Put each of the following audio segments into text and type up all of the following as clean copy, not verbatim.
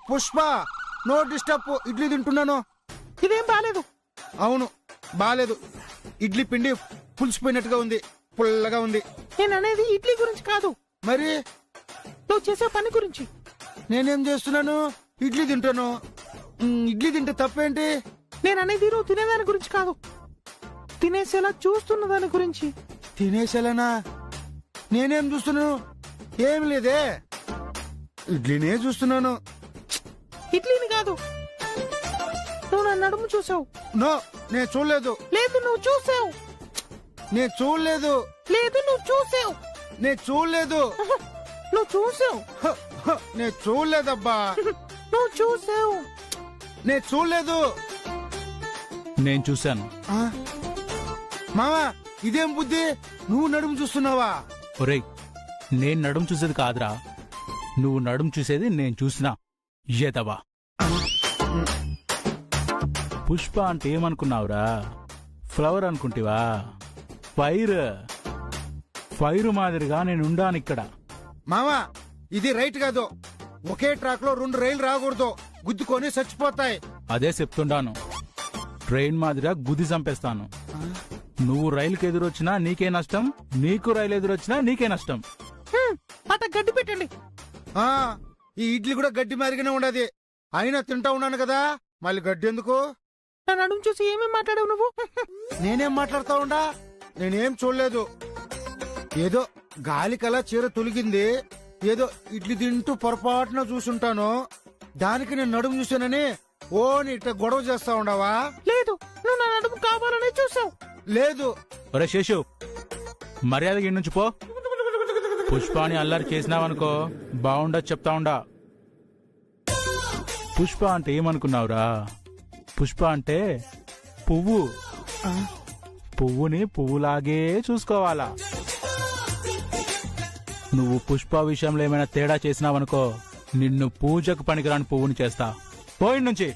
Pushpa, no disturb. Idli తింటున్నాను. ఇదేం బాలేదు. అవును, బాలేదు. ఇడ్లీ పిండి పులిసిపోయినట్టుగా ఉంది, పుల్లగా ఉంది. నేను అనేది ఇడ్లీ గురించి కాదు. మరి నువ్వు చేసే పని గురించి. నేనేం చేస్తున్నాను? ఇడ్లీ తింటాను. ఇడ్లీ తింటే తప్పేంటి? నేను అనేది నువ్వు తినేదాని గురించి కాదు, తినేసేలా చూస్తున్న దాని గురించి. తినేసేలానా? నేనేం చూస్తున్నాను? ఏం లేదే, ఇడ్లీనే చూస్తున్నాను. ఇడ్లీని కాదు, నువ్వు నా నడుము చూసావు. నో, నేను చూడలేదు. లేదు, నువ్వు చూసావు. నేను చూడలేదు. లేదు, నువ్వు చూసావు. నేను చూడలేదు. నువ్వు చూసావు. నేను చూడలేదబ్బా. నువ్వు చూసావు. నేను చూడలేదు. నేను చూశాను. మామా, ఇదేం బుద్ధి? నువ్వు నడుము చూస్తున్నావా? ఒరేయ్, నేను నడుము చూసేది కాదురా, నువ్వు నడుము చూసేది నేను చూసినా. ఏదవా పుష్ప అంటే ఏమనుకున్నావురా? ఫ్లవర్ అనుకుంటివా? ఫైర్ మాదిరిగా నేనుండాను ఇక్కడ. మామా, ఇది రైట్ కాదు. ఒకే ట్రాక్ లో 2 రైలు రాకూడదు, గుద్దుకొని చచ్చిపోతాయి. అదే చెప్తుండాను, ట్రైన్ మాదిరిగా గుద్ది చంపేస్తాను. నువ్వు రైలుకి ఎదురొచ్చినా నీకే నష్టం, నీకు రైలు ఎదురొచ్చినా నీకే నష్టం. అట గడ్డి పెట్టండి. ఈ ఇడ్లీ కూడా గడ్డి మారిగానే ఉండదు. అయినా తింటా ఉన్నాను కదా, మళ్ళీ గడ్డి ఎందుకు? నా నడుము చూసి ఏమేం మాట్లాడావు నువ్వు? నేనేం మాట్లాడుతా ఉండా? నేనేం చూడలేదు. ఏదో గాలికలా చీర తొలిగింది, ఏదో ఇడ్లీ తింటూ పొరపాటున చూసుంటాను. దానికి నేను నడుము చూశానని ఓ ఇట్లా గొడవ చేస్తా ఉండవా? లేదు, నువ్వు నా నడుము కావాలనే చూసావు. లేదు. ఒరే శేషు, మర్యాదగా ఇన్నుంచి నుంచి పో. పుష్పాని అల్లరి చేసినావనుకో బాగుండదు, చెప్తా ఉండా. పుష్ప అంటే ఏమనుకున్నావురా? పుష్ప అంటే పువ్వు. పువ్వుని పువ్వులాగే చూసుకోవాలా. నువ్వు పుష్ప విషయంలో ఏమైనా తేడా చేసినావనుకో నిన్ను పూజకు పనికిరాని పువ్వుని చేస్తా. పోయి నుంచి.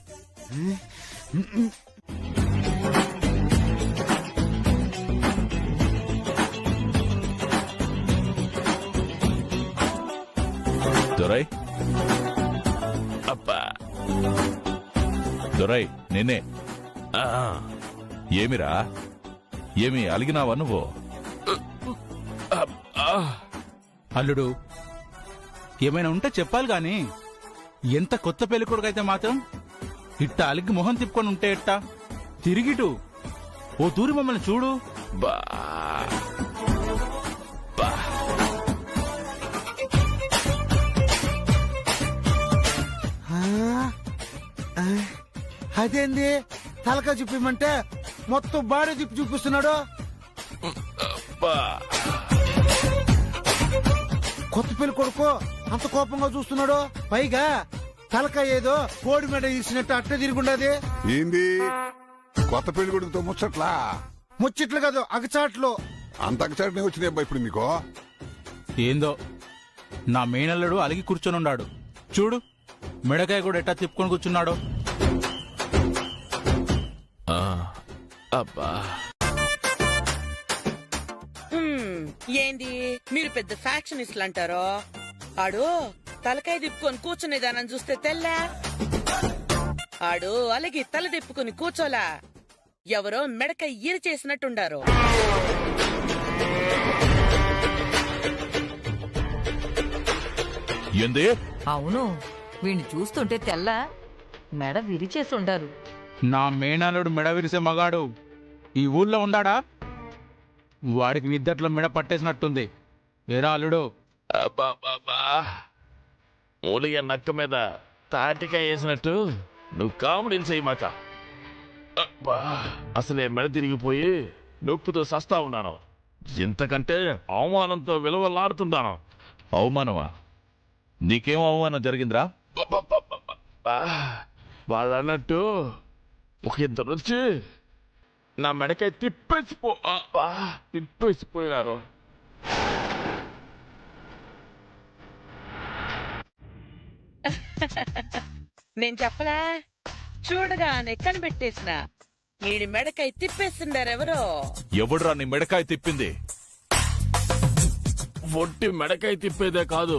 దొరై, అబ్బా దొరై, నేనే. ఏమిరా, ఏమి అలిగినావా నువ్వు? అల్లుడు, ఏమైనా ఉంటే చెప్పాలి గాని, ఎంత కొత్త పెళ్ళికొడుకైతే మాత్రం ఇట్ట అలిగి మొహం తిప్పుకొని ఉంటే ఎట్టా? తిరిగిటు ఓ తూరి మమ్మల్ని చూడు. బా బా. అదేంది? తలకా చూపిమంటే మొత్తం బాడీ తిప్పి చూపిస్తున్నాడు. కొత్త పెళ్లి కొడుకు అంత కోపంగా చూస్తున్నాడు. పైగా తలకాయ ఏదో కోడి మెడ తీసినట్టు అట్ట తిరుగుండది. ఏంది కొత్త పెళ్లి కొడుకుతో ముచ్చట్లా? ముచ్చట్లు కాదు, అగచాట్లు. అంత అగచాట్నే వచ్చినాయి అబ్బా ఇప్పుడు నీకో. ఏందో నా మేనల్లుడు అలిగి కూర్చొనున్నాడు చూడు, మెడకాయ కూడా ఎట్టా తిప్పుకొని కూర్చున్నాడు. అబ్బా, ఏంది మీరు పెద్ద ఫ్యాక్షనిస్ట్లు అంటారో? ఆడు తలకాయ తిప్పుకొని కూర్చునేదానని చూస్తే తెల్లా, ఆడు అలాగే తల తిప్పుకొని కూర్చోలా, ఎవరో మెడకాయ ఈర చేసినట్టుండారు. ఏంది? అవును, వీణ్ణి చూస్తుంటే తెల్ల మెడ విరిచేసుండారు. నా మేనల్లుడు మెడ విరిసే మగాడు ఈ ఊళ్ళో ఉండాడా? వాడికి నిద్దట్లో మెడ పట్టేసినట్టుంది. ఏరా అల్లుడు? మూలిగా నక్క మీద తాటికాయ వేసినట్టు నువ్వు కామెడీలు చేయమాక. అసలే మెడ తిరిగిపోయి నొప్పితో సస్తా ఉన్నాను. ఇంతకంటే అవమానంతో విలువలాడుతున్నాను. అవమానమా? నీకేం అవమానం జరిగిందిరా? వాళ్ళు అన్నట్టు ఒక ఇద్దరు వచ్చి నా మెడకాయ తిప్పేసిపోయినారు. నేను చెప్పలా, చూడగానే కనిపెట్టేసిన ఈడి మెడకాయ తిప్పేసిండారెవరో. ఎవడురా నీ మెడకాయ తిప్పింది? ఒట్టి మెడకాయ తిప్పేదే కాదు,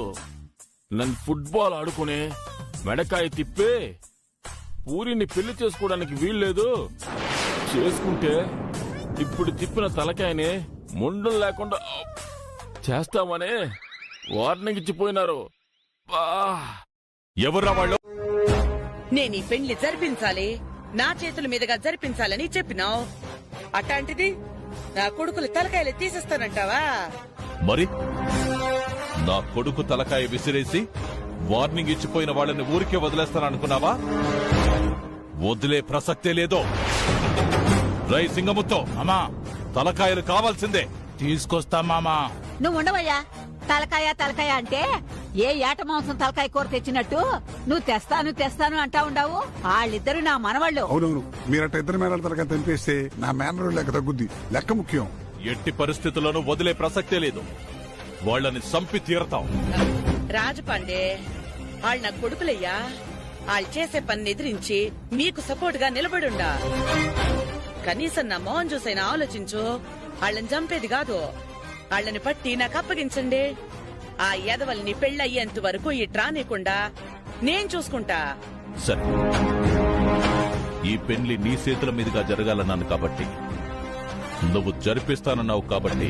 నన్ను ఫుట్బాల్ ఆడుకునే మెడకాయ తిప్పే పూరిని పెళ్లి చేసుకోవడానికి వీల్లేదు, చేసుకుంటే ఇప్పుడు తిప్పిన తలకాయని ముండం లేకుండా చేస్తామని వార్నింగ్ ఇచ్చిపోయినారు. ఎవర్రా వాళ్ళు? నేను ఈ పెళ్లి జరిపించాలి, నా చేతుల మీదుగా జరిపించాలని చెప్పినావు. అట్లాంటిది నా కొడుకులు తలకాయలు తీసేస్తానంటావా? మరి నా కొడుకు తలకాయ విసిరేసి వార్నింగ్ ఇచ్చిపోయిన వాళ్ళని ఊరికే వదిలేస్తాననుకున్నావా? వదిలే ప్రసక్తే లేదో. రై సింగముత్తో, మామా తలకాయలు కావాల్సిందే. తీసుకొస్తా మామా. నువ్వు ఉండవయ్యా. తలకాయ తలకాయ అంటే ఏ ఏట మాంసం తలకాయ కూర తెచ్చినట్టు నువ్వు తెస్తాను అంటా ఉండవు. వాళ్ళిద్దరు నా మనవాళ్ళు. అవునవును, మీరట్ట ఇద్దరు మేనల తలకాయ తెంపేస్తే నా మేనరు లెక్క తగ్గుద్ది. లెక్క ముఖ్యం. ఎట్టి పరిస్థితుల్లోనూ వదిలే ప్రసక్తే లేదు. వాళ్ళని చంపి తీరతాం. రాజపాండే, వాళ్ళు నా కొడుకులయ్యా. వాళ్ళు చేసే పని ఎదిరించి మీకు సపోర్ట్ గా నిలబడుండా. కనీసం నా మోహన్ చూసైనా ఆలోచించు. వాళ్ళని చంపేది కాదు, వాళ్ళని పట్టి నాకు అప్పగించండి. ఆ ఎదవల్ని పెళ్ళయ్యేంత వరకు ఇట్రానేకుండా నేను చూసుకుంటా. సరే, ఈ పెళ్లి నీ చేతుల మీదుగా జరగాలన్నాను కాబట్టి, నువ్వు జరిపిస్తానన్నావు కాబట్టి,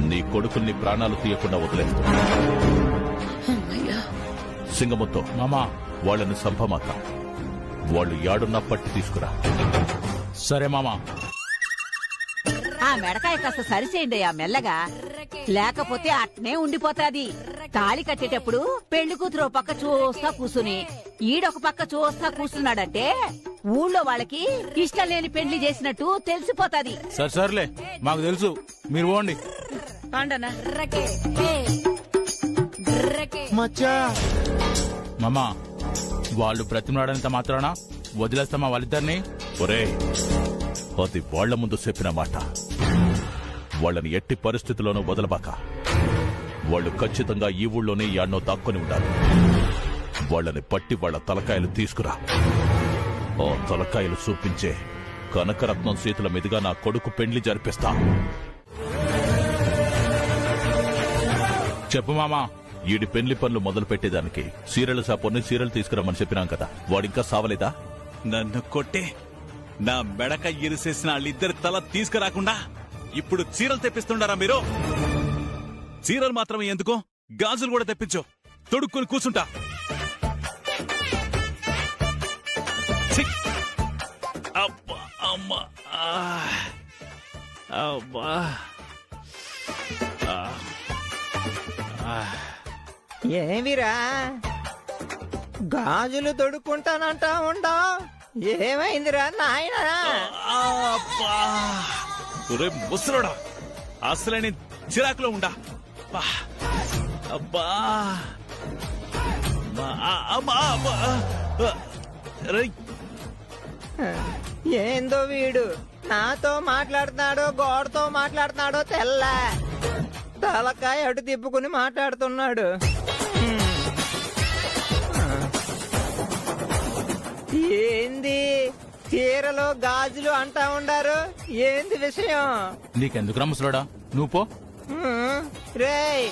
నీ కొడుకుల్ని ప్రాణాలు తీయకుండా వదిలేస్తా. సింగముతో మామా వాళ్ళని సంపమాక. వాళ్ళు యాడున్నా పట్టి తీసుకురా. సరే మామా. ఆ మెడకాయ కాస్త సరిచేయండి ఆ మెల్లగా, లేకపోతే అట్నే ఉండిపోతాది. తాళి కట్టేటప్పుడు పెళ్లి కూతురు పక్క చూస్తా కూసుని ఈడొక పక్క చూస్తా కూర్చున్నాడంటే ఊళ్ళో వాళ్ళకి ఇష్టం లేని పెళ్లి చేసినట్టు తెలిసిపోతాది. సర్లే, మాకు తెలుసు. మీరు పోండి. పాండనా మచ్చా మామా, వాళ్ళు బ్రతిమలాడంత మాత్రాన వదిలేస్తామా వాళ్ళిద్దరిని? ఒరే, అది వాళ్ల ముందు చెప్పిన మాట. వాళ్ళని ఎట్టి పరిస్థితుల్లోనూ వదలబాక. వాళ్ళు ఖచ్చితంగా ఈ ఊళ్ళోనే యాడ్నో దాక్కొని ఉండాలి. వాళ్ళని పట్టి వాళ్ళ తలకాయలు తీసుకురా. ఆ తలకాయలు చూపించే కనకరత్నం చేతుల మీదుగా నా కొడుకు పెండ్లి జరిపిస్తా. చెప్పు మామా. ఈడి పెండ్లి పనులు మొదలు పెట్టేదానికి సీరియల్ షాపుని సీరియల్ తీసుకురమ్మని చెప్పినాం కదా, వాడింకా సావలేదా? నన్ను కొట్టే నా మెడక ఇరిసేసిన వాళ్ళిద్దరి తల తీసుకురాకుండా ఇప్పుడు చీరలు తెప్పిస్తుండారా మీరు? చీరలు మాత్రమే ఎందుకు, గాజులు కూడా తెప్పించు. తొడుక్కుని కూర్చుంటా. ఛీ! అబ్బా, అమ్మా, అబ్బా, ఏమిరా గాజులు తొడుక్కుంటానంటా ఉండవు? ఏమైందిరా నాయనా? అబ్బా! ఒరే ముసలోడా, అసలేని చిరాకులో ఉండా. అబ్బా, అమ్మా, అబ్బా! రేయ్, ఏందో వీడు నాతో మాట్లాడుతున్నాడో గోడతో మాట్లాడుతున్నాడో తెల్ల. తలకాయ అటు తిప్పుకుని మాట్లాడుతున్నాడు. ఏంది చీరలు గాజులు అంటా ఉండారు? ఏంది విషయం? నీకెందుకు ముసలోడా, నువ్వు పో. రేయ్,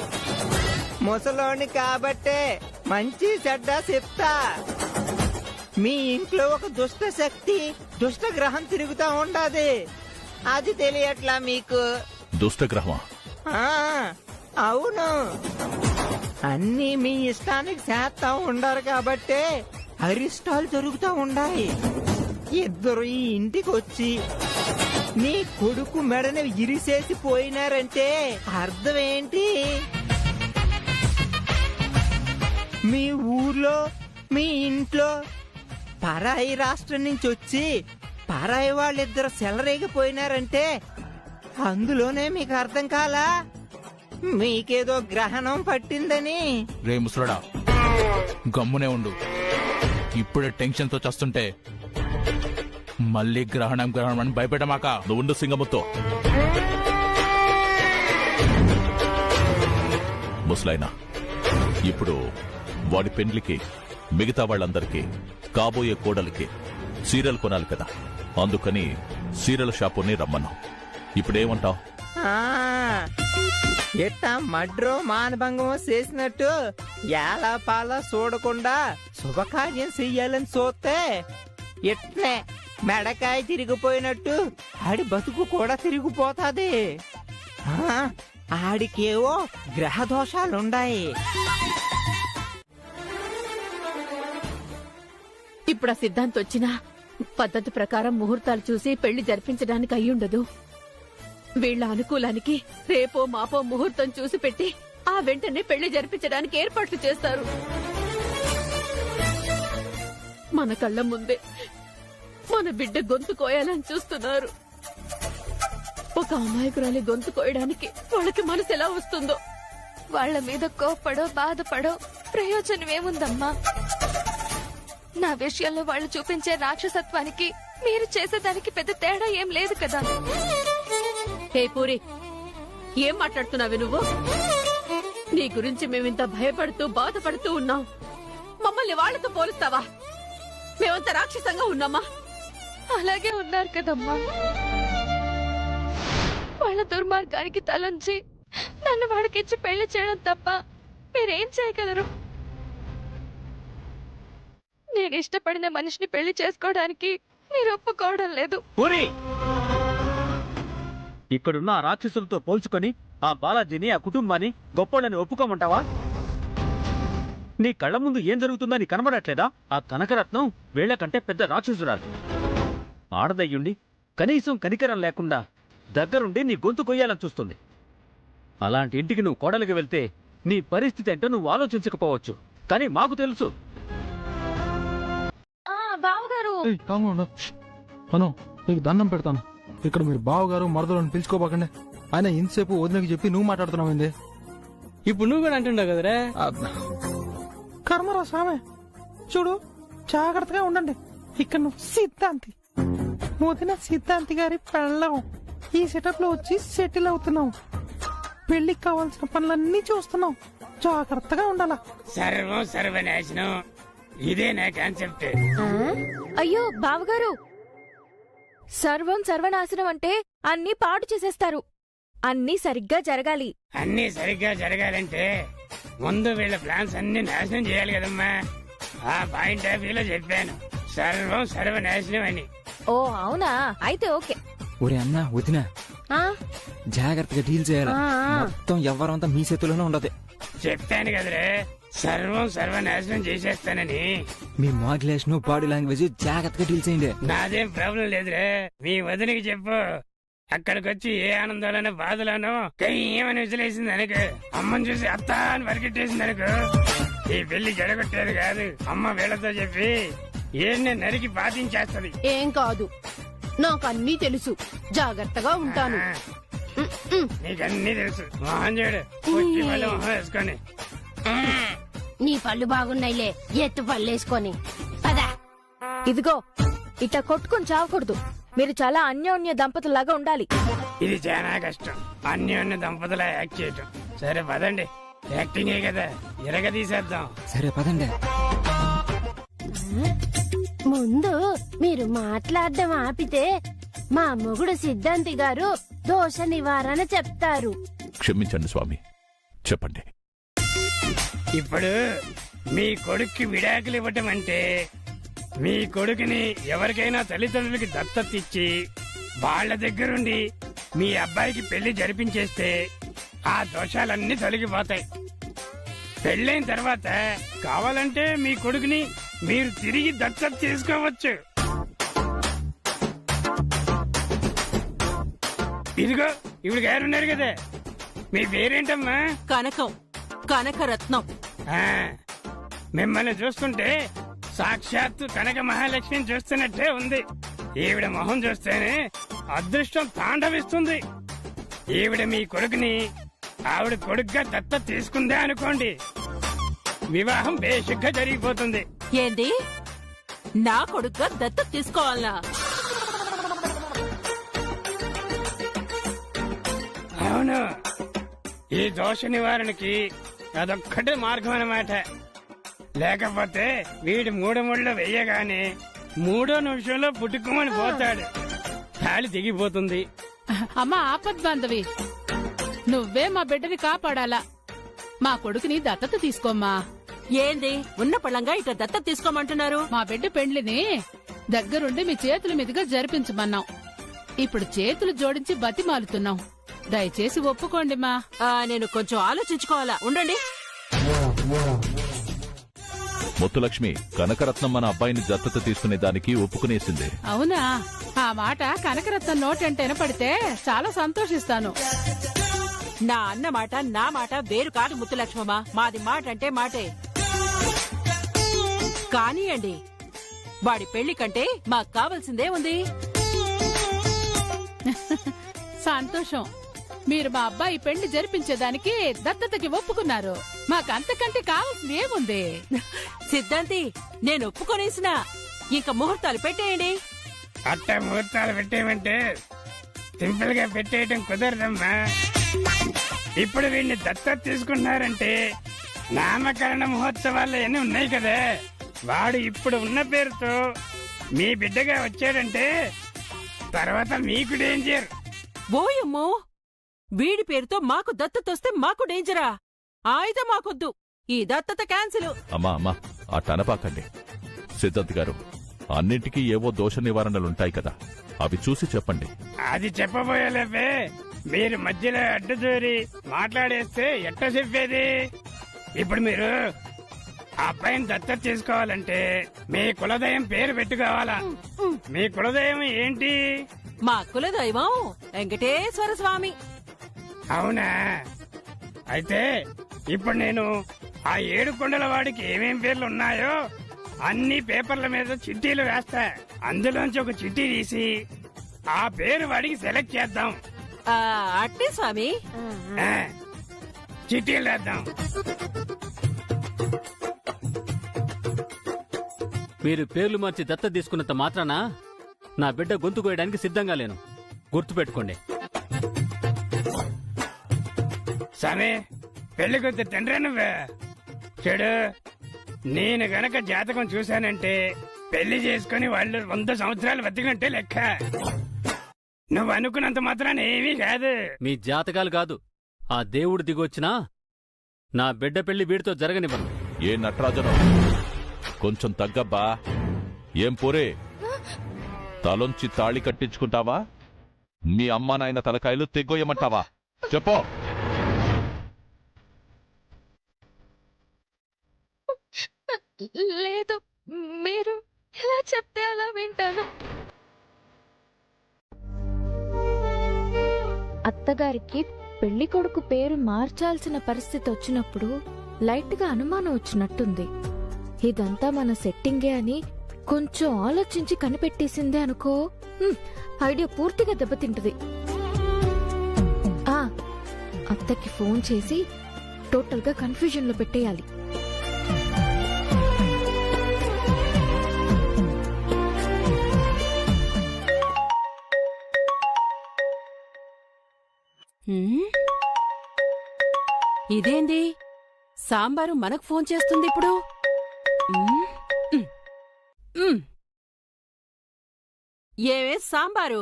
ముసలోని కాబట్టే మంచి చెడ్డ చెప్తా. మీ ఇంట్లో ఒక దుష్ట శక్తి, దుష్ట గ్రహం తిరుగుతా ఉండాది. అది తెలియట్లా మీకు? దుష్టగ్రహమా? అవును, అన్నీ మీ ఇష్టానికి చేస్తా ఉండారు కాబట్టే అరిష్టాలు జరుగుతూ ఉన్నాయి. ఇద్దరు ఈ ఇంటికి వచ్చి నీ కొడుకు మెడని ఇరిసేసి పోయినారంటే అర్థం ఏంటి? మీ ఊర్లో మీ ఇంట్లో పరాయి రాష్ట్రం నుంచి వచ్చి పరాయి వాళ్ళిద్దరు సెలరేగిపోయినారంటే అందులోనే మీకు అర్థం కాలా మీకేదో గ్రహణం పట్టిందని? రే ముసలోడా, గమ్మునే ఉండు. ఇప్పుడే టెన్షన్ తో చస్తుంటే మళ్ళీ గ్రహణం గ్రహణం అని భయపెట్టమాక. నువ్వుండు సింగముతో. ముసలాయనా, ఇప్పుడు వాడి పెండ్లికి మిగతా వాళ్ళందరికీ కాబోయే కోడలికి సీరియల్ కొనాలి కదా, అందుకని సీరియల్ షాపుని రమ్మను. ఇప్పుడేమంటావు? ఎట్టా మడ్రో మానభంగమో చేసినట్టు ఎలా పాల చూడకుండా శుభకార్యం చెయ్యాలని చూస్తే ఎట్నే మెడకాయ తిరిగిపోయినట్టు ఆడి బతుకు కూడా తిరిగిపోతాది. ఆడికేవో గ్రహ దోషాలుండాయి. ఇప్పుడు ఆ సిద్ధాంతం వచ్చినా పద్ధతి ప్రకారం ముహూర్తాలు చూసి పెళ్లి జరిపించడానికి అయ్యుండదు. వీళ్ల అనుకూలానికి రేపో మాపో ముహూర్తం చూసి పెట్టి ఆ వెంటనే పెళ్లి జరిపించడానికి ఏర్పాట్లు చేస్తారు. మన కళ్ళ ముందే మన బిడ్డ గొంతు కోయాలని చూస్తున్నారు. ఒక అమాయకురాలి గొంతు కోయడానికి వాళ్ళకి మనసు ఎలా వస్తుందో. వాళ్ల మీద కోప్పడో బాధపడో ప్రయోజనం ఏముందమ్మా? నా విషయంలో వాళ్ళు చూపించే రాక్షసత్వానికి మీరు చేసేదానికి పెద్ద తేడా ఏం లేదు కదా. హే పూరి, ఏం మాట్లాడుతున్నావు నువ్వు? నీ గురించి మేమింత భయపడుతూ బాధపడుతూ ఉన్నాం. మమ్మల్ని వాళ్లతో పోలుస్తావా? మేమంత రాక్షసంగా ఉన్నామా? అలాగే ఉన్నారు కదమ్మా. వాళ్ళ దుర్మార్గానికి తలంచి నన్ను వాడికిచ్చి పెళ్లి చేయడం తప్ప మీరేం చేయగలరు? నేను ఇష్టపడిన మనిషిని పెళ్లి చేసుకోవడానికి మీరు ఒప్పుకోవడం లేదు. ఇక్కడున్న ఆ రాక్షసులతో పోల్చుకొని ఆ బాలాజీని, ఆ కుటుంబాన్ని గొప్పోళ్ళని ఒప్పుకోమంటావా? నీ కళ్ళ ముందు ఏం జరుగుతుందని కనబడట్లేదా? ఆ కనకరత్నం వీళ్ల కంటే పెద్ద రాక్షసురాలు. ఆడదయ్యుండి కనీసం కనికరం లేకుండా దగ్గరుండి నీ గొంతు కొయ్యాలని చూస్తుంది. అలాంటి ఇంటికి నువ్వు కోడలికి వెళ్తే నీ పరిస్థితి ఏంటో నువ్వు ఆలోచించకపోవచ్చు, కానీ మాకు తెలుసు. బావగారు, నీకు దండం పెడతాను. ఇక్కడ మీరు బావగారు మరదలను పిలుచుకోబాకండి. ఆయన ఇంతసేపు వదినకి చెప్పి నువ్వు మాట్లాడుతున్నావు. ఇప్పుడు నువ్వు కూడా అంటున్నావు కదరే. కర్మరా సామె, చూడు జాగ్రత్తగా ఉండండి. ఇక్కడ నువ్వు సిద్ధాంతి, వదిన సిద్ధాంతి గారి పెళ్ళం. ఈ సెటప్ లో వచ్చి సెటిల్ అవుతున్నావు. పెళ్లికి కావాల్సిన పనులన్నీ చూస్తున్నావు. జాగ్రత్తగా ఉండాలా. సర్వం సర్వనాశనం, ఇదే నా కాన్సెప్ట్. అయ్యో బావగారు, సర్వం సర్వనాశనం అంటే అన్ని పాడు చేసేస్తారు. అన్ని సరిగ్గా జరగాలి. అన్ని సరిగ్గా జరగాలంటే ముందు వీళ్ళ ప్లాన్స్ అన్ని నాశనం చేయాలి కదమ్మా. ఆ పాయింట్ ఆఫ్ వ్యూలో చెప్పాను సర్వం సర్వనాశనం అని. ఓ అవునా, అయితే ఓకే. ఒరే అన్నా వదిన, జాగ్రత్తగా డీల్ చేయాలి. మొత్తం ఎవరంతా మీ చేతిలోనే ఉండదు. చెప్పాను కదరే సర్వం సర్వనాశనం చేసేస్తానని. మీ మాడ్యులేషన్, బాడీ లాంగ్వేజ్ జాగ్రత్తగా డీల్ చేయండి. నాదేం ప్రాబ్లం లేదురే, మీ వదినకి చెప్పు. అక్కడికొచ్చి ఏ ఆనందాలనో బాధలోనో ఏమని విసిలేసింది అనుకో, అమ్మని చూసి అత్త అని పరిగెట్టేసింది అనుకో, ఈ పెళ్లి జడగొట్టేది కాదు. అమ్మ వీళ్లతో చెప్పి ఏం నరికి బాధించేస్తది. ఏం కాదు, నాకు అన్నీ తెలుసు. జాగ్రత్తగా ఉంటాను. నీకన్నీ తెలుసు. మోహన్ చూడు, పుట్టి పళ్ళు మొహం వేసుకొని. నీ పళ్ళు బాగున్నాయిలే, ఎత్తు పళ్ళు వేసుకొని. ఇదిగో ఇట్ట కొట్టుకుని చావకూడదు. మీరు చాలా అన్యోన్య దంపతుల్లాగా ఉండాలి. ఇది చాలా కష్టం, అన్యోన్య దంపతులా యాక్ట్ చేయటం. సరే పదండి, యాక్టింగే కదా, ఎరగదీసేద్దాం. సరే పదండి. ముందు మీరు మాట్లాడడం ఆపితే మా మొగుడు సిద్ధాంతి గారు దోష నివారణ చెప్తారు. క్షమించండి స్వామి, చెప్పండి. ఇప్పుడు మీ కొడుక్కి విడాకులు ఇవ్వటం అంటే మీ కొడుకుని ఎవరికైనా తల్లిదండ్రులకి దత్తత ఇచ్చి వాళ్ల దగ్గరుండి మీ అబ్బాయికి పెళ్లి జరిపించేస్తే ఆ దోషాలన్నీ తొలగిపోతాయి. పెళ్ళైన తర్వాత కావాలంటే మీ కొడుకుని మీరు తిరిగి దత్తత చేసుకోవచ్చు. ఇదిగో ఇప్పుడు గారున్నారు కదా, మీ పేరేంటమ్మా? కనకం, కనకరత్నం. మిమ్మల్ని చూస్తుంటే సాక్షాత్తు కనక మహాలక్ష్మిని చూస్తున్నట్టే ఉంది. ఈవిడ మొహం చూస్తేనే అదృష్టం తాండవిస్తుంది. ఈవిడ మీ కొడుకుని ఆవిడ కొడుకుగా దత్త తీసుకుందే అనుకోండి, వివాహం బేసిగ్గా జరిగిపోతుంది. ఏంది నా కొడుగ్గా దత్తత తీసుకోవాలనా? అవును, ఈ దోష నివారణకి అదొక్కటే మార్గం అన్నమాట. లేకపోతే వీడి 3 ముళ్ళు వెయ్యగానే 3వ నిమిషంలో పుట్టుకోమని పోతాడు, తాళి దిగిపోతుంది. అమ్మా ఆపద్ బాంధవి, నువ్వే మా బిడ్డని కాపాడాలా. మా కొడుకుని దత్తత తీసుకోమ్మా. ఏంది ఉన్న పళ్ళంగా ఇట్లా దత్తత తీసుకోమంటున్నారు? మా బిడ్డ పెండ్లిని దగ్గరుండి మీ చేతుల మీదుగా జరిపించమన్నాం. ఇప్పుడు చేతులు జోడించి బతిమాలుతున్నాం. దయచేసి ఒప్పుకోండి మా. నేను కొంచెం ఆలోచించుకోవాలా, ఉండండి. ముత్తులక్ష్మి, కనకరత్నం మన అబ్బాయిని దత్తత తీసుకునే దానికి ఒప్పుకునేసింది. అవునా? ఆ మాట కనకరత్నం నోటంటే వినపడితే చాలా సంతోషిస్తాను. నా అన్న మాట నా మాట వేరు కాదు ముత్తులక్ష్మమ్మ. మాది మాట అంటే మాటే. కానీయండి, వాడి పెళ్లి కంటే మాకు కావాల్సిందే ఉంది. సంతోషం. మీరు మా అబ్బాయి పెళ్లి జరిపించేదానికి దత్తతకి ఒప్పుకున్నారు. మాకంతకంటే కావాల్సింది ఏముంది? సిద్ధాంతి, నేను ఒప్పుకొనేసినా ఇంకా ముహూర్తాలు పెట్టేయండి. అట్ట ముహూర్తాలు పెట్టేయమంటే సింపుల్ గా పెట్టేయటం కుదరదమ్మా. ఇప్పుడు వీడిని దత్తత తీసుకున్నారంటే నామకరణ మహోత్సవాలు అన్నీ ఉన్నాయి కదా. వాడు ఇప్పుడు ఉన్న పేరుతో మీ బిడ్డగా వచ్చాడంటే తర్వాత మీకు డేంజర్. ఓయమ్మో, వీడి పేరుతో మాకు దత్తతొస్తే మాకు డేంజరా? ఆయుధ మాకొద్దు, ఈ దత్తత క్యాన్సిల్. అమ్మా అటనపాకండి. సిద్ధాంత్ గారు, అన్నింటికీ ఏవో దోష నివారణలుంటాయి కదా, అవి చూసి చెప్పండి. అది చెప్పబోయేలేపే మీరు మధ్యలో అడ్డు దూరి మాట్లాడేస్తే ఎట్ట చెప్పేది? ఇప్పుడు మీరు ఆ అబ్బాయిని దత్తత తీసుకోవాలంటే మీ కులదైవం పేరు పెట్టుకోవాలా. మీ కులదైవం ఏంటి? మా కులదైవం వెంకటేశ్వర స్వామి. అవునా? అయితే ఇప్పుడు నేను ఆ 7 కొండల వాడికి ఏమేం పేర్లు ఉన్నాయో అన్ని పేపర్ల మీద చిట్టీలు వేస్తా. అందులోంచి ఒక చిట్టీ తీసి ఆ పేరు వాడికి సెలెక్ట్ చేద్దాం. అట్టే స్వామి. చిట్టీలు వేద్దాం. మీరు పేర్లు మార్చి దత్త తీసుకున్నంత మాత్రాన నా బిడ్డ గొంతు కోయడానికి సిద్ధంగా లేను, గుర్తుపెట్టుకోండి. స్వామి, పెళ్లి కొద్ది తండ్రి నువ్వే. చెడు, నేను గనక జాతకం చూశానంటే పెళ్లి చేసుకుని వాళ్ళు 100 సంవత్సరాలు బతికంటే లెక్క. నువ్వు అనుకున్నంత మాత్రాన ఏమీ కాదు. మీ జాతకాలు కాదు, ఆ దేవుడు దిగొచ్చినా నా బిడ్డ పెళ్లి వీడితో జరగనివ్వను. ఏ నటరాజను, కొంచెం తగ్గబ్బా. ఏం పూరే, తలొంచి తాళి కట్టించుకుంటావా? మీ అమ్మా నాయన తలకాయలు తెగ్గొయ్యమంటావా? చెప్పో. లేదు, మీరు ఎలా చెప్తే అలా వింటాను. అత్తగారికి పెళ్లి కొడుకు పేరు మార్చాల్సిన పరిస్థితి వచ్చినప్పుడు లైట్ గా అనుమానం వచ్చినట్టుంది. ఇదంతా మన సెట్టింగే అని కొంచెం ఆలోచించి కనిపెట్టేసిందే అనుకో, ఐడియా పూర్తిగా దెబ్బతింటది. అత్తకి ఫోన్ చేసి టోటల్ గా కన్ఫ్యూజన్ లో పెట్టేయాలి. ఇదేంది, సాంబారు మనకు ఫోన్ చేస్తుంది ఇప్పుడు? ఏవే సాంబారు,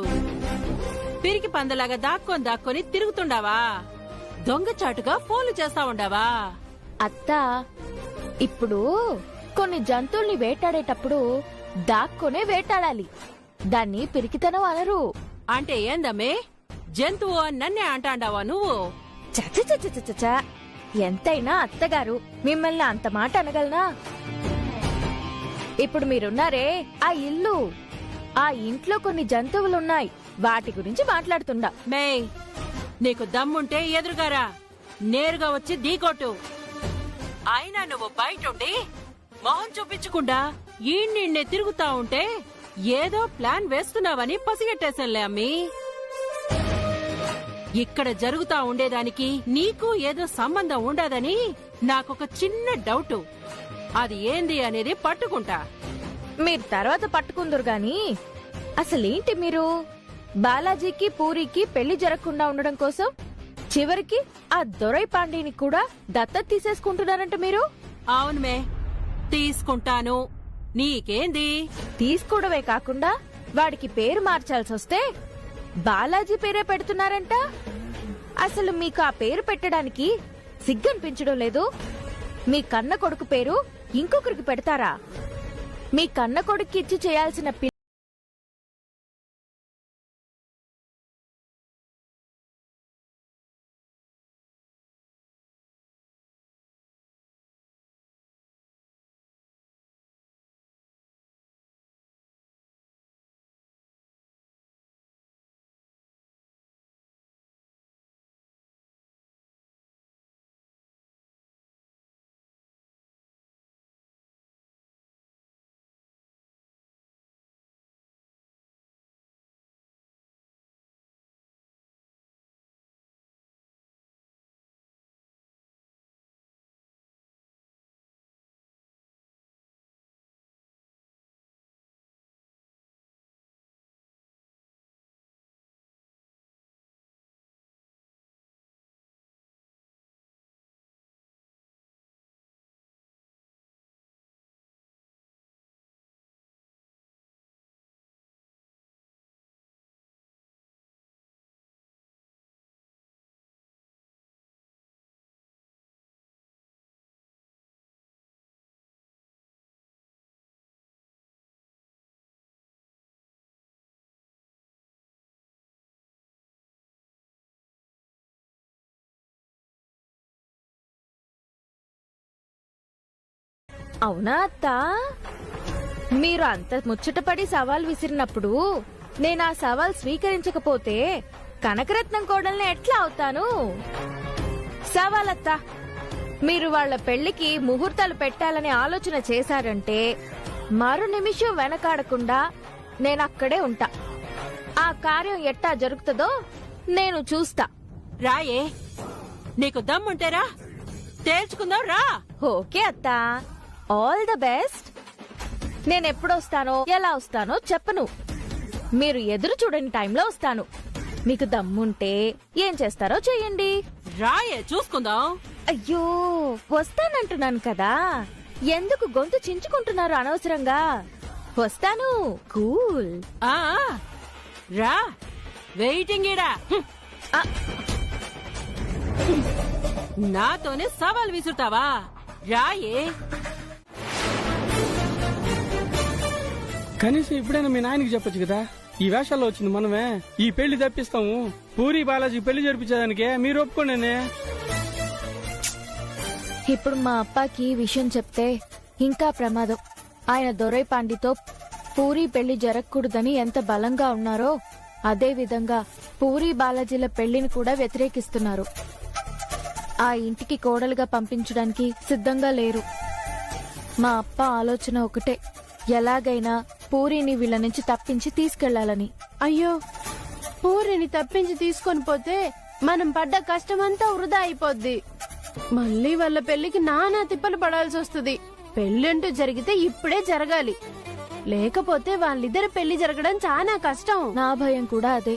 పిరికి పందలాగా దాక్కొని తిరుగుతుండావా? దొంగచాటుగా ఫోన్లు చేస్తా ఉండావా? అత్తా, ఇప్పుడు కొన్ని జంతువుల్ని వేటాడేటప్పుడు దాక్కొనే వేటాడాలి. దాన్ని పిరికితనం అనరు. అంటే ఏందమ్మే, జంతువు నన్నే అంటాండావా నువ్వు? చచ్చ, ఎంతైనా అత్తగారు, మిమ్మల్ని అంత మాట అనగలనా? ఇప్పుడు మీరున్నారే ఆ ఇల్లు, ఆ ఇంట్లో కొన్ని జంతువులున్నాయి, వాటి గురించి మాట్లాడుతుండా. మే, నీకు దమ్ముంటే ఎదురుగారా, నేరుగా వచ్చి ఢీకొట్టు. అయినా నువ్వు బయటుండి మొహం చూపించకుండా ఈయన్నే తిరుగుతా ఉంటే ఏదో ప్లాన్ వేస్తున్నావని పసిగట్టేశానులే అమ్మీ. ఇక్కడ జరుగుతా ఉండేదానికి నీకు ఏదో సంబంధం ఉండదని నాకొక చిన్న డౌటు. అది ఏంది అనేది పట్టుకుంటా. మీరు తర్వాత పట్టుకుందరు గాని అసలేంటి మీరు బాలాజీకి పూరికి పెళ్లి జరగకుండా ఉండడం కోసం చివరికి ఆ దొరై పాండేని కూడా దత్తత తీసేసుకుంటున్నారంట మీరు? అవునుమే, తీసుకుంటాను. నీకేంది? తీసుకోవడమే కాకుండా వాడికి పేరు మార్చాల్సి వస్తే బాలాజీ పేరే పెడుతున్నారంట. అసలు మీకు ఆ పేరు పెట్టడానికి సిగ్గనిపించడం లేదు? మీ కన్న కొడుకు పేరు ఇంకొకరికి పెడతారా? మీ కన్న కొడుకు ఇచ్చి చేయాల్సిన అవునా అత్తా? మీరు అంత ముచ్చటపడి సవాల్ విసిరినప్పుడు నేను ఆ సవాల్ స్వీకరించకపోతే కనకరత్నం కోడల్ని ఎట్లా అవుతాను? సవాలత్తా, మీరు వాళ్ల పెళ్లికి ముహూర్తాలు పెట్టాలనే ఆలోచన చేశారంటే మరో నిమిషం వెనకాడకుండా నేనక్కడే ఉంటా. ఆ కార్యం ఎట్టా జరుగుతుందో నేను చూస్తా. రాయే, నీకు దమ్ముంటేరా తేల్చుకుందాం రా. ఓకే అత్తా, ఆల్ ద బెస్ట్. నేనెప్పుడొస్తానో ఎలా వస్తానో చెప్పను. మీరు ఎదురు చూడని టైంలో వస్తాను. మీకు దమ్ముంటే ఏం చేస్తారో చెయ్యండి. రాయే, చూసుకుందాం. అయ్యో, వస్తానంటున్నాను కదా, ఎందుకు గొంతు చించుకుంటున్నారు అనవసరంగా? వస్తాను, కూల్. ఆ రా, వెయిటింగ్ ఈడా. నాతోనే సవాల్ విసురుతావా? రాయే. కనీసం ఇప్పుడైనా మీ నాయనకి చెప్పొచ్చు కదా, ఈ వేషాల్లో వచ్చింది మనమే, ఈ పెళ్లి తప్పిస్తాము, పూరి బాలాజీ పెళ్లి జరిపించేదానికే మీరు ఒప్పుకోండి. ఇప్పుడు మా అప్పాకి విషయం చెప్తే ఇంకా ప్రమాదం. ఆయన దొరై పాండితో పూరి పెళ్లి జరగకూడదని ఎంత బలంగా ఉన్నారో అదే విధంగా పూరి బాలాజీల పెళ్లిని కూడా వ్యతిరేకిస్తున్నారు. ఆ ఇంటికి కోడలుగా పంపించడానికి సిద్ధంగా లేరు. మా అప్ప ఆలోచన ఒకటే, ఎలాగైనా పూరిని వీళ్ళ నుంచి తప్పించి తీసుకెళ్లాలని. అయ్యో, పూరిని తప్పించి తీసుకొని పోతే మనం పడ్డ కష్టమంతా వృధా అయిపోద్ది. మళ్ళీ వాళ్ళ పెళ్లికి నానా తిప్పలు పడాల్సి వస్తుంది. పెళ్ళంటూ జరిగితే ఇప్పుడే జరగాలి, లేకపోతే వాళ్ళిద్దరి పెళ్లి జరగడం చాలా కష్టం. నా భయం కూడా అదే.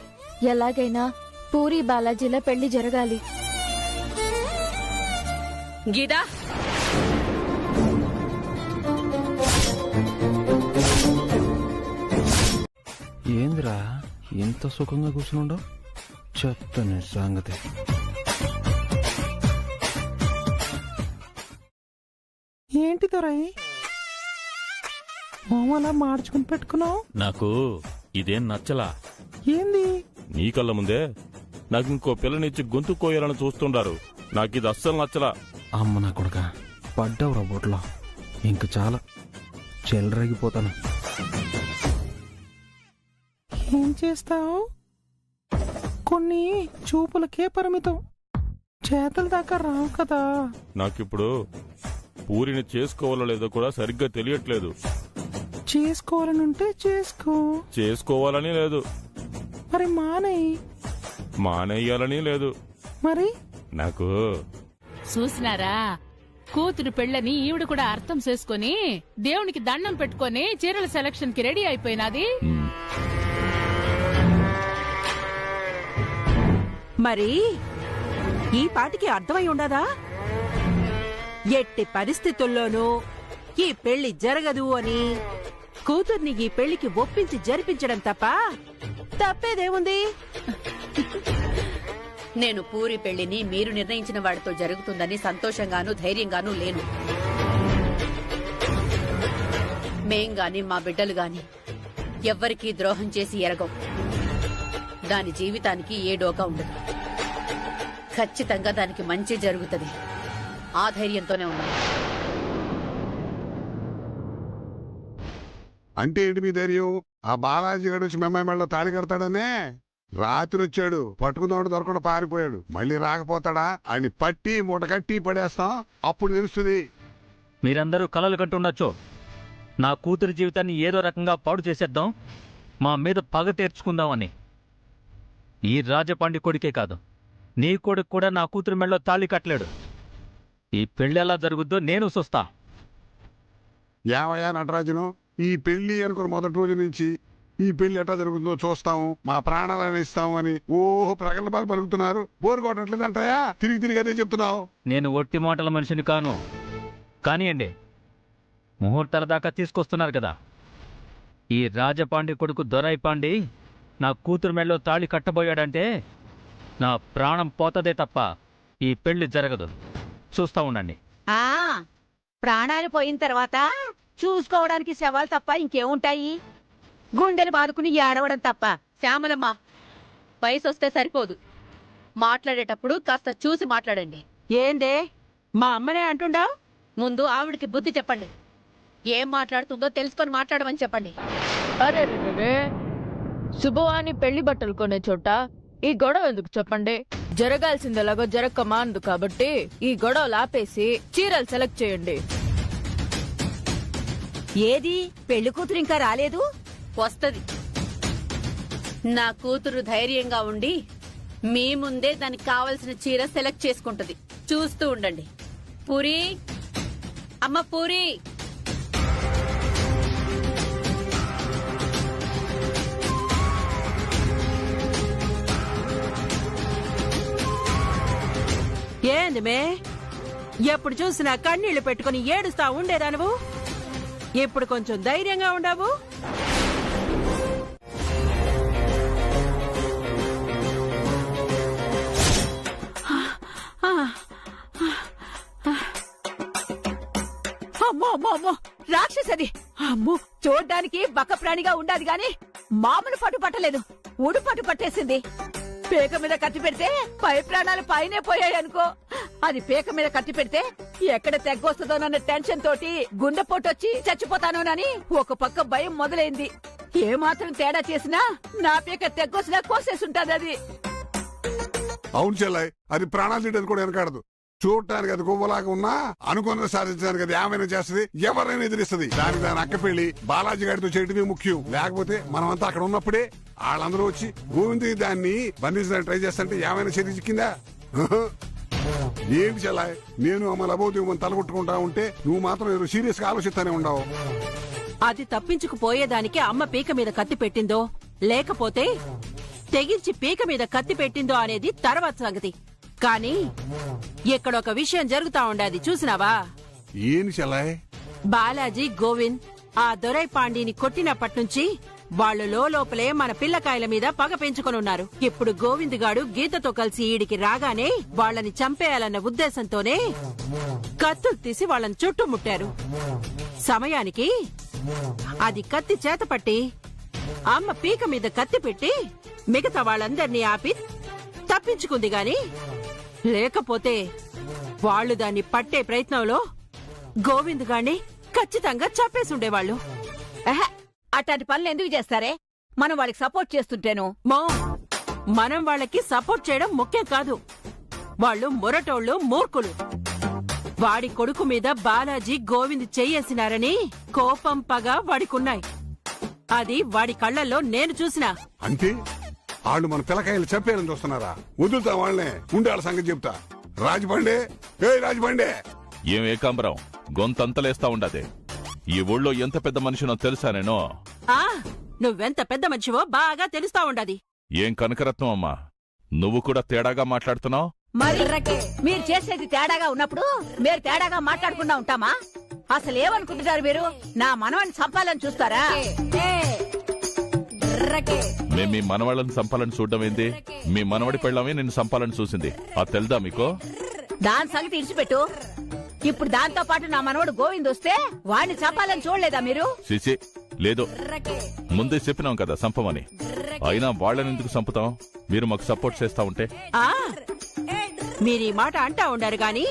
ఎలాగైనా పూరి బాలాజీల పెళ్లి జరగాలి. గీదా, ఏందిరా ఇంత సుఖంగా కూర్చుని చెప్తాను సంగతి. ఏంటి దొరై మామలా మార్చుకుని పెట్టుకున్నావు? నాకు ఇదేం నచ్చలా. ఏంది? నీ కళ్ళ ముందే నాకు ఇంకో పిల్లనిచ్చి గొంతు కోయాలని చూస్తుండారు. నాకిది అస్సలు నచ్చలా. అమ్మ నా కొడుక, పడ్డావు రోబోట్లో. ఇంక చాలా చెలరేగిపోతాను. ఏం చేస్తావు? కొన్ని చూపులకే పరిమితం, చేతల దాకా రావు కదా. నాకిప్పుడు పూరిని చేసుకోవాలో లేదో కూడా సరిగ్గా తెలియట్లేదు. చేసుకోవాలనుంటే చేసుకో. చేసుకోవాలని లేదు. మరి మానేయాలని లేదు. మరి నాకు చూసినారా, కూతురు పెళ్ళని ఈవిడ కూడా అర్థం చేసుకుని దేవునికి దండం పెట్టుకుని చీరల సెలక్షన్ కి రెడీ అయిపోయినది. మరి ఈ పాటికి అర్థమై ఉండదా? ఎట్టి పరిస్థితుల్లోనూ ఈ పెళ్లి జరగదు అని కూతుర్ని ఈ పెళ్లికి ఒప్పించి జరిపించడం తప్ప తప్పేదేముంది? నేను పూరి పెళ్లిని మీరు నిర్ణయించిన వాడితో జరుగుతుందని సంతోషంగానూ ధైర్యంగానూ లేను. మేం గాని మా బిడ్డలు గాని ఎవ్వరికీ ద్రోహం చేసి ఎరగం. దాని జీవితానికి ఏ డోకా ఉండదు. ఖచ్చితంగా దానికి మంచి జరుగుతుంది. ఆ ధైర్యంతోనే ఉన్నాను. అంటే ఏంటి మీ ధైర్యం? ఆ బాలాజీ గారు వచ్చి మెమ్మాయి మెళ్ళ తాళి కడతాడనే? రాత్రి వచ్చాడు, పట్టుకుందాడు దొరకకుండా పారిపోయాడు. మళ్ళీ రాకపోతాడా? అని పట్టి మూట కట్టి పడేస్తాం, అప్పుడు తెలుస్తుంది. మీరందరూ కలలు కంటుండొచ్చు. నా కూతురి జీవితాన్ని ఏదో రకంగా పాడు చేసేద్దాం, మా మీద పగ తీర్చుకుందామని. ఈ రాజపాండి కొడుకే కాదు, నీ కొడుకు కూడా నా కూతురి మెళ్ళలో తాళి కట్టలేడు. ఈ పెళ్లి ఎలా జరుగుద్దో నేను చూస్తా. ఏమయ్యా నటరాజును, ఈ పెళ్లి అనుకున్న మొదటి రోజు నుంచి ఈ పెళ్లి ఎట్లా జరుగుతుందో చూస్తాము, మా ప్రాణాలను ఇస్తాము అని ఓహో ప్రగల్భాలు పలుకుతున్నారు. బోరు కొట్టట్లేదంటాయా? తిరిగి తిరిగి అదే చెప్తున్నావు. నేను ఒట్టి మాటల మనిషిని కాను. కానివ్వండి, ముహూర్తాల దాకా తీసుకొస్తున్నారు కదా. ఈ రాజపాండి కొడుకు దొరైపాండి నా కూతురు మెళ్ళలో తాళి కట్టబోయాడంటే నా ప్రాణం పోతదే తప్ప ఈ పెళ్లి జరగదు. చూస్తా ఉండండి. ప్రాణాలు పోయిన తర్వాత చూసుకోవడానికి శవాలు తప్ప ఇంకేముంటాయి? గుండెలు బాదుకుని ఏడవడం తప్ప. శ్యామలమ్మ, వయసు వస్తే సరిపోదు. మాట్లాడేటప్పుడు కాస్త చూసి మాట్లాడండి. ఏందే మా అమ్మనే అంటుండా? ముందు ఆవిడికి బుద్ధి చెప్పండి. ఏం మాట్లాడుతుందో తెలుసుకొని మాట్లాడమని చెప్పండి. అరే శుభవాణి పెళ్లి బట్టలు కొనే చోట ఈ గొడవ ఎందుకు చెప్పండి? జరగాల్సిందేలాగో జరగక మానదు కాబట్టి ఈ గొడవలు ఆపేసి చీరలు సెలెక్ట్ చేయండి. ఏది పెళ్లి కూతురు ఇంకా రాలేదు? వస్తది. నా కూతురు ధైర్యంగా ఉండి మీ ముందే దానికి కావలసిన చీర సెలెక్ట్ చేసుకుంటది. చూస్తూ ఉండండి. పూరి, అమ్మ పూరి, ఏంది మే ఎప్పుడు చూసినా కన్నీళ్లు పెట్టుకుని ఏడుస్తా ఉండేదా నువ్వు? ఇప్పుడు కొంచెం ధైర్యంగా ఉండవు? అమ్మో అమ్మో అమ్మో, రాక్షసది! అమ్మో, చూడ్డానికి బక్క ప్రాణిగా ఉండాది గాని మామూలు పట్టు పట్టలేదు, ఉడు పట్టు పట్టేసింది. పేక మీద కత్తి పెడితే పై ప్రాణాలు పైనే పోయాయి అనుకో. అది పేక మీద కత్తి పెడితే ఎక్కడ తెగ్గొస్తుందోనన్న టెన్షన్ తోటి గుండె పొట్టొచ్చి చచ్చిపోతానోనని ఒక పక్క భయం మొదలైంది. ఏమాత్రం తేడా చేసినా నా పేక తెగ్గొచ్చినా కోసేసుంటాది అది. అవును చెల్లాయి, అది ప్రాణాలు తీయడానికి కూడా వెనకాడదు. చూడటానికి అది గువ్వలాగా ఉన్నా అనుకున్న సాధించడానికి అది ఏమైనా చేస్తుంది, ఎవరైనా ఎదిరిస్తుంది. దానికి దాని అక్క పెళ్లి బాలాజీ గారితో చేయటమే ముఖ్యం. లేకపోతే మనమంతా అక్కడ ఉన్నప్పుడే వాళ్ళందరూ వచ్చి గోవింది దాన్ని బంధించడానికి ట్రై చేస్తుంటే ఏమైనా చర్య చిక్కిందా? ఏంటి చెల్లాయి, నేను అమ్మ లబోదేమని తలగొట్టుకుంటా ఉంటే నువ్వు మాత్రం ఏదో సీరియస్ గా ఆలోచిస్తానే ఉండవు. అది తప్పించుకుపోయేదానికి అమ్మ పీక మీద కత్తి పెట్టిందో లేకపోతే తెగించి పీక మీద కత్తి పెట్టిందో అనేది తర్వాత సంగతి. కానీ ఇక్కడ ఒక విషయం జరుగుతా ఉండాది, చూసినావా? ఏంటి చెల్లాయి? బాలాజీ, గోవింద్ ఆ దొరై పాండీని కొట్టినప్పటి నుంచి వాళ్ళు లోపలే మన పిల్లకాయల మీద పగ పెంచుకొనున్నారు. ఇప్పుడు గోవింద్ గాడు గీతతో కలిసి ఈడికి రాగానే వాళ్ళని చంపేయాలన్న ఉద్దేశంతోనే కత్తులు తీసి వాళ్ళని చుట్టుముట్టారు. సమయానికి అది కత్తి చేతపట్టి అమ్మ పీక మీద కత్తి పెట్టి మిగతా వాళ్ళందర్నీ ఆపి తప్పించుకుంది గాని, లేకపోతే వాళ్ళు దాన్ని పట్టే ప్రయత్నంలో గోవింద్ గాన్ని ఖచ్చితంగా చంపేసుండేవాళ్ళు. అట్లాంటి పనులు ఎందుకు చేస్తారే? మనం వాళ్ళకి సపోర్ట్ చేస్తుంటేను. మనం వాళ్ళకి సపోర్ట్ చేయడం ముఖ్యం కాదు. వాళ్ళు మొరటోళ్ళు, మూర్ఖులు. వాడి కొడుకు మీద బాలాజీ, గోవింద్ చెయ్యేసినారని కోపం, పగ వాడికున్నాయి. అది వాడి కళ్ళల్లో నేను చూసినా. అంటే వాళ్ళు మన పిల్లకాయలు చంపేయాలని చూస్తున్నారా? వదులుతా వాళ్ళనే. ఉండే వాళ్ళ సంగతి చెప్తా. రాజబండే, ఏ రాజబండే, ఏం ఏకాంబరం గొంతంతలేస్తా ఉండదే. ఈ ఊళ్ళో ఎంత పెద్ద మనిషినో తెలుసా నేను? నువ్వెంత పెద్ద మనిషివో బాగా తెలుస్తా ఉండది. ఏం కనకరత్నం అమ్మా, నువ్వు కూడా తేడాగా మాట్లాడుతున్నావు? మరి మీరు చేసేది తేడాగా ఉన్నప్పుడు మీరు తేడాగా మాట్లాడకుండా ఉంటామా? అసలు ఏమనుకుంటున్నారు మీరు? నా మనవని చంపాలని చూస్తారా? మేం మీ మనవాళ్ళని చంపాలని చూడడం ఏంది? మీ మనవడి పెళ్ళామే నిన్ను చంపాలని చూసింది, అది తెలుదా మీకు? దాని సంగతి ఇడిచిపెట్టు. ఇప్పుడు దాంతో పాటు నా మనవడు గోవింద్ వస్తే వాడిని చంపాలని చూడలేదా మీరు? సిసి లేదు, ముందే చెప్పినాం కదా చంపమని. అయినా వాళ్ళని ఎందుకు చంపుతాం? మీరు మాకు సపోర్ట్ చేస్తా ఉంటే. మీరీ మాట అంటా ఉండారు గాని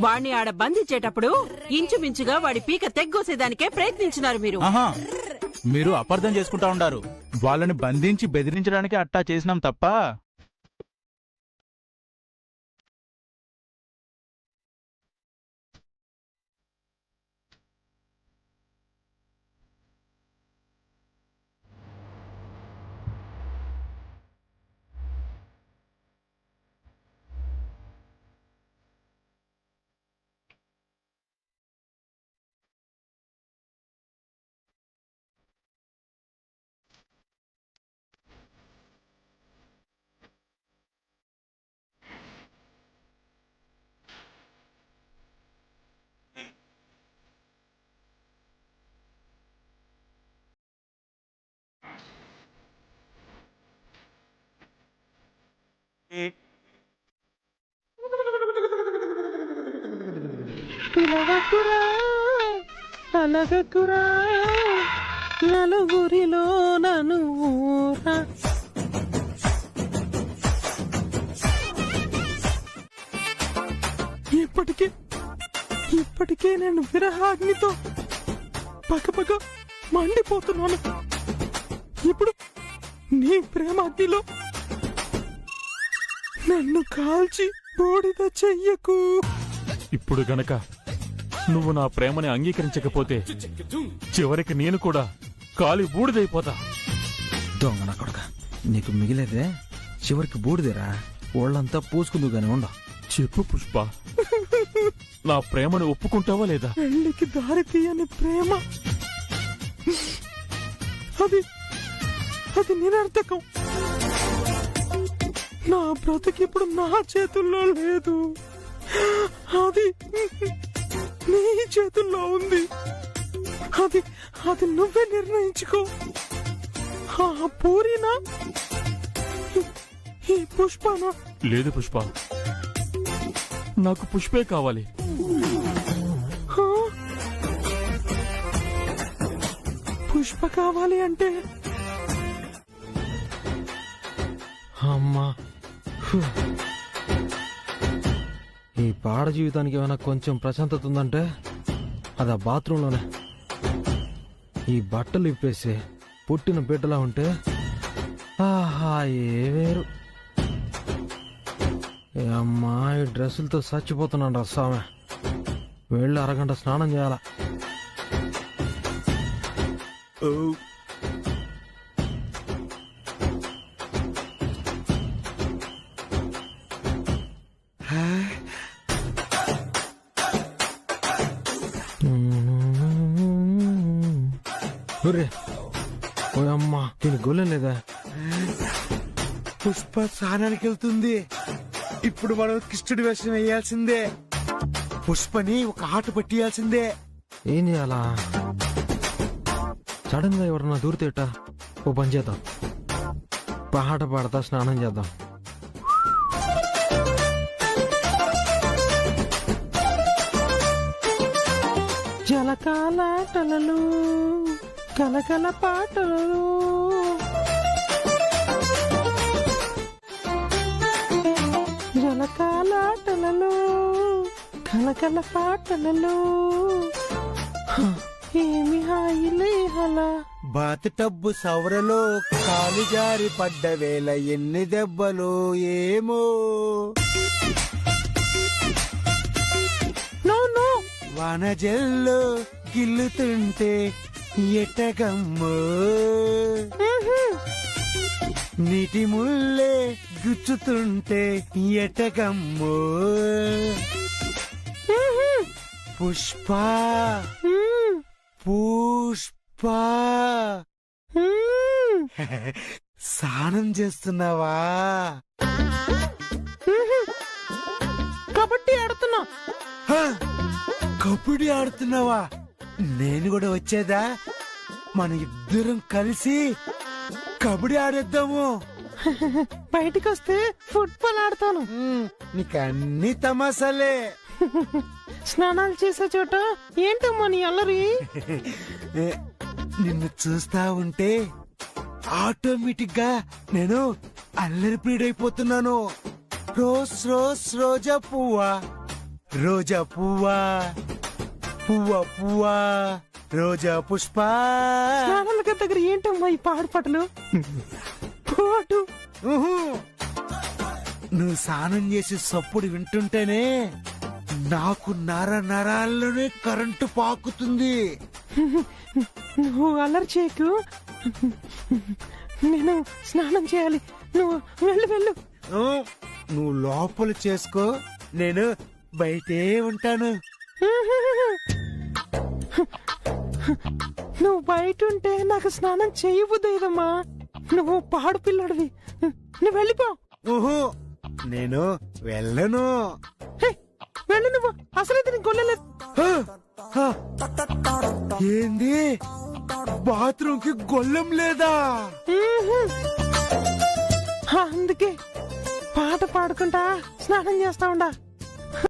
వాణ్ణి ఆడ బంధించేటప్పుడు ఇంచుమించుగా వాడి పీక తెగ్గోసేదానికే ప్రయత్నించినారు మీరు. మీరు అపార్థం చేసుకుంటా ఉండారు. వాళ్ళని బంధించి బెదిరించడానికి అట్టా చేసినాం తప్ప. పిలవకురా అలగకురా నలుగురిలో నన్ను ఊరా. ఇప్పటికే నేను విరహాగ్నితో పక్కపక్క మండిపోతున్నాను. ఇప్పుడు నీ ప్రేమాగ్నిలో నన్ను కాల్చి బూడిద చెయ్యకు. ఇప్పుడు గనక నువ్వు నా ప్రేమని అంగీకరించకపోతే చివరికి నేను కూడా కాలి బూడిదైపోతా. దొంగ నా కొడుక, నీకు మిగిలేదే చివరికి బూడిదేరా. ఓళ్ళంతా పూసుకుందు గాని ఉండ. చెప్పు పుష్ప, నా ప్రేమను ఒప్పుకుంటావా లేదా? పెళ్లికి దారి తీయని ప్రేమ, అది నిరర్థకం. నా బ్రతుకిప్పుడు నా చేతుల్లో లేదు, అది నీ చేతుల్లో ఉంది. అది నువ్వే నిర్ణయించుకో. పూరినా ఈ పుష్పనా? లేదు పుష్ప, నాకు పుష్పే కావాలి. పుష్ప కావాలి అంటే అమ్మా, ఈ పాడ జీవితానికి ఏమైనా కొంచెం ప్రశాంతత ఉందంటే అది ఆ బాత్రూంలోనే. ఈ బట్టలు ఇప్పేసి పుట్టిన బిడ్డలా ఉంటే ఆహా ఏ వేరు. అమ్మా, ఈ డ్రెస్సులతో చచ్చిపోతున్నాడు రస్సామె. వెళ్ళి అరగంట స్నానం చేయాల. అమ్మా, దీని గొల్లెం లేదా? పుష్ప స్నానానికి వెళ్తుంది. ఇప్పుడు మనం కృష్ణుడి వేషం వేయాల్సిందే. పుష్పని ఒక ఆట పట్టియాల్సిందే. ఏం చేయాలా? సడన్ గా ఎవరన్నా దూరితేట ఓ పని చేద్దాం. పాట పాడతా స్నానం చేద్దాం. జలకాలాటలలో కలకల పాటలలో జలకాలాటలలో కలకల పాటలలో ఏమి హాయిలే హలా. బాత్ టబ్బు సౌరలో కాలు జారి పడ్డ వేళ ఎన్ని దెబ్బలు ఏమో. వానజల్లో గిల్లుతుంటే ఎటగమ్మో. నీటి ముల్లే గుచ్చుతుంటే ఎటగమ్మో. పుష్ప పుష్ప స్నానం చేస్తున్నావా? కబడ్డీ ఆడుతున్నా. కబడ్డీ ఆడుతున్నావా? నేను కూడా వచ్చేదా? మన ఇద్దరం కలిసి కబడ్డీ ఆడేద్దాము. బయటికి వస్తే ఫుట్బాల్ ఆడతాను. నీకు అన్ని తమాసాలే. స్నానాలు చేసే చోట ఏంటమ్మా నీ అల్లరి? నిన్ను చూస్తా ఉంటే ఆటోమేటిక్ గా నేను అల్లరి పీడైపోతున్నాను. రోజ్ రోజ్ రోజా పువ్వా, రోజా పువ్వా, పువ్వా పువ్వా, రోజా పుష్ప. స్నానాల దగ్గర ఏంటమ్మా ఈ పాటలు? పోటు. నువ్వు స్నానం చేసి సప్పుడు వింటుంటేనే నాకు నరాల్లోనే కరెంటు పాకుతుంది. నువ్వు అల్లరి చేయకు. నేను స్నానం చేయాలి. నువ్వు వెళ్ళు వెళ్ళు. నువ్వు లోపల చేసుకో, నేను బయటే ఉంటాను. నువ్వు బయట ఉంటే నాకు స్నానం చేయబుద్దేదమ్మా. నువ్వు పాడు పిల్లడివి. నువ్వు వెళ్ళిపో. నేను వెళ్ళను. వెళ్ళు నువ్వు. అసలైతే నీకు గొల్లలేదు. ఏంది? బాత్రూమ్ కి గొల్లెం లేదా? అందుకే పాట పాడుకుంటా స్నానం చేస్తా ఉండా.